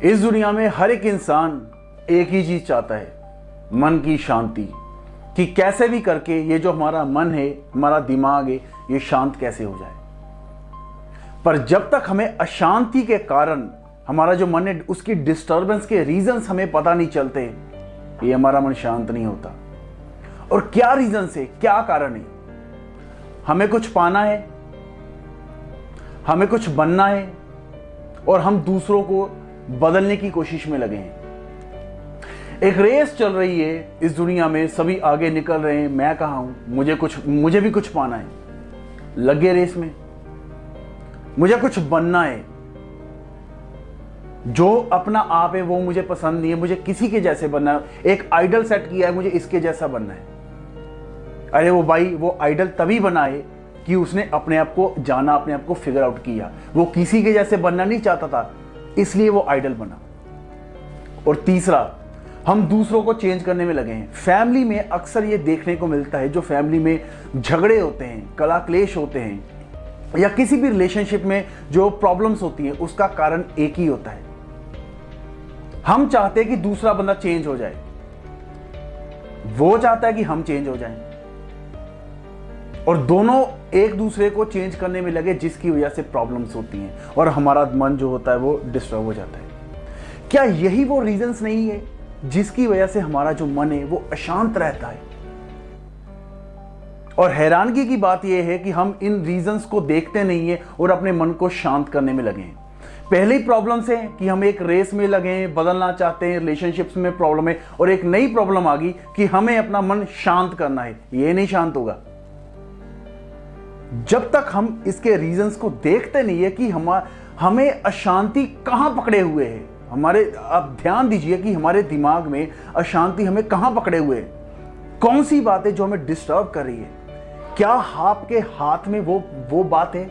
इस दुनिया में हर एक इंसान एक ही चीज चाहता है, मन की शांति। कि कैसे भी करके ये जो हमारा मन है, हमारा दिमाग है, ये शांत कैसे हो जाए। पर जब तक हमें अशांति के कारण हमारा जो मन है उसकी डिस्टर्बेंस के रीजंस हमें पता नहीं चलते, ये हमारा मन शांत नहीं होता। और क्या रीजन है, क्या कारण है? हमें कुछ पाना है, हमें कुछ बनना है और हम दूसरों को बदलने की कोशिश में लगे हैं। एक रेस चल रही है इस दुनिया में, सभी आगे निकल रहे हैं, मैं कहाँ हूं? मुझे भी कुछ पाना है। लगे रेस में, मुझे कुछ बनना है। जो अपना आप है वो मुझे पसंद नहीं है, मुझे किसी के जैसे बनना है। एक आइडल सेट किया है, मुझे इसके जैसा बनना है। अरे वो भाई, वो आइडल तभी बना है कि उसने अपने आप को जाना, अपने आप को फिगर आउट किया। वो किसी के जैसे बनना नहीं चाहता था, इसलिए वो आइडल बना। और तीसरा, हम दूसरों को चेंज करने में लगे हैं। फैमिली में अक्सर ये देखने को मिलता है, जो फैमिली में झगड़े होते हैं, कला क्लेश होते हैं, या किसी भी रिलेशनशिप में जो प्रॉब्लम्स होती हैं, उसका कारण एक ही होता है। हम चाहते हैं कि दूसरा बंदा चेंज हो जाए, वो चाहता है कि हम चेंज हो जाएं, और दोनों एक दूसरे को चेंज करने में लगे, जिसकी वजह से प्रॉब्लम्स होती हैं और हमारा मन जो होता है वो डिस्टर्ब हो जाता है। क्या यही वो रीजंस नहीं है जिसकी वजह से हमारा जो मन है वो अशांत रहता है? और हैरानगी की बात यह है कि हम इन रीजंस को देखते नहीं है और अपने मन को शांत करने में लगे हैं। पहले ही प्रॉब्लम्स है कि हम एक रेस में लगे हैं, बदलना चाहते हैं, रिलेशनशिप्स में प्रॉब्लम है, और एक नई प्रॉब्लम आ गई कि हमें अपना मन शांत करना है। ये नहीं शांत होगा जब तक हम इसके रीजंस को देखते नहीं है कि हमें अशांति कहां पकड़े हुए है। आप ध्यान दीजिए कि हमारे दिमाग में अशांति हमें कहां पकड़े हुए है, कौन सी बात है जो हमें डिस्टर्ब कर रही है। क्या आपके हाथ में वो बात है?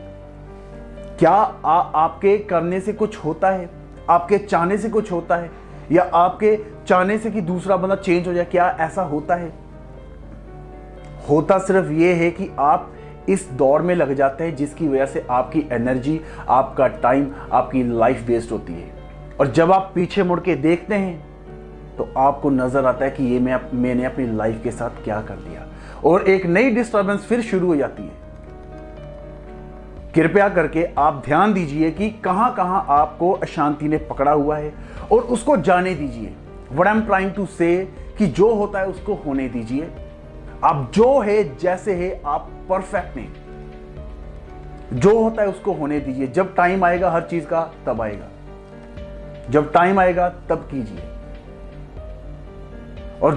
क्या आपके करने से कुछ होता है, आपके चाहने से कुछ होता है, या आपके चाहने से कि दूसरा बंदा चेंज हो जाए? क्या ऐसा होता है? होता सिर्फ ये है कि आप इस दौड़ में लग जाते हैं, जिसकी वजह से आपकी एनर्जी, आपका टाइम, आपकी लाइफ वेस्ट होती है। और जब आप पीछे मुड़ के देखते हैं तो आपको नजर आता है कि ये मैंने अपनी लाइफ के साथ क्या कर दिया, और एक नई डिस्टर्बेंस फिर शुरू हो जाती है। कृपया करके आप ध्यान दीजिए कि कहां कहां आपको अशांति ने पकड़ा हुआ है और उसको जाने दीजिए। What I am trying to say कि जो होता है उसको होने दीजिए। आप जो है, जैसे है, आप परफेक्ट नहीं। जो होता है उसको होने दीजिए। जब टाइम आएगा हर चीज का, तब आएगा। जब टाइम आएगा तब कीजिए। और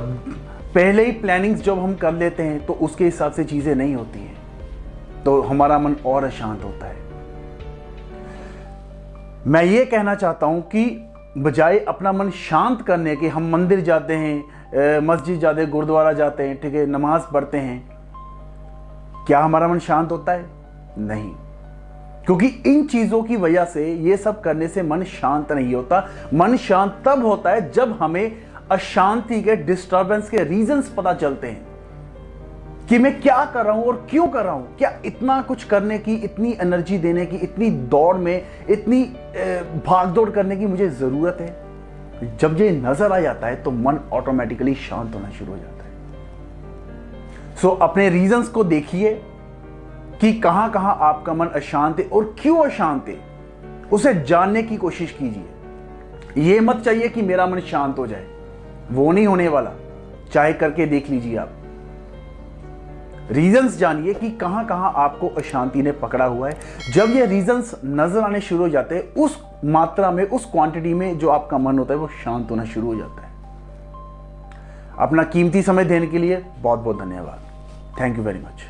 पहले ही प्लानिंग्स जब हम कर लेते हैं तो उसके हिसाब से चीजें नहीं होती हैं, तो हमारा मन और अशांत होता है। मैं ये कहना चाहता हूं कि बजाय अपना मन शांत करने के, हम मंदिर जाते हैं, मस्जिद जाते हैं, गुरुद्वारा जाते हैं, ठीक है, नमाज पढ़ते हैं। क्या हमारा मन शांत होता है? नहीं, क्योंकि इन चीजों की वजह से, ये सब करने से मन शांत नहीं होता। मन शांत तब होता है जब हमें अशांति के, डिस्टर्बेंस के रीजंस पता चलते हैं कि मैं क्या कर रहा हूं और क्यों कर रहा हूं। क्या इतना कुछ करने की, इतनी एनर्जी देने की, इतनी दौड़ में, इतनी भागदौड़ करने की मुझे जरूरत है? जब ये नजर आ जाता है तो मन ऑटोमेटिकली शांत होना शुरू हो जाता है। सो अपने रीजंस को देखिए कि कहां कहां आपका मन अशांत है और क्यों अशांत है, उसे जानने की कोशिश कीजिए। यह मत चाहिए कि मेरा मन शांत हो जाए, वो नहीं होने वाला। चाहे करके देख लीजिए आप। रीजंस जानिए कि कहां कहां आपको अशांति ने पकड़ा हुआ है। जब ये रीजंस नजर आने शुरू हो जाते हैं, उस मात्रा में, उस क्वांटिटी में जो आपका मन होता है वो शांत होना शुरू हो जाता है। अपना कीमती समय देने के लिए बहुत बहुत धन्यवाद। Thank you very much.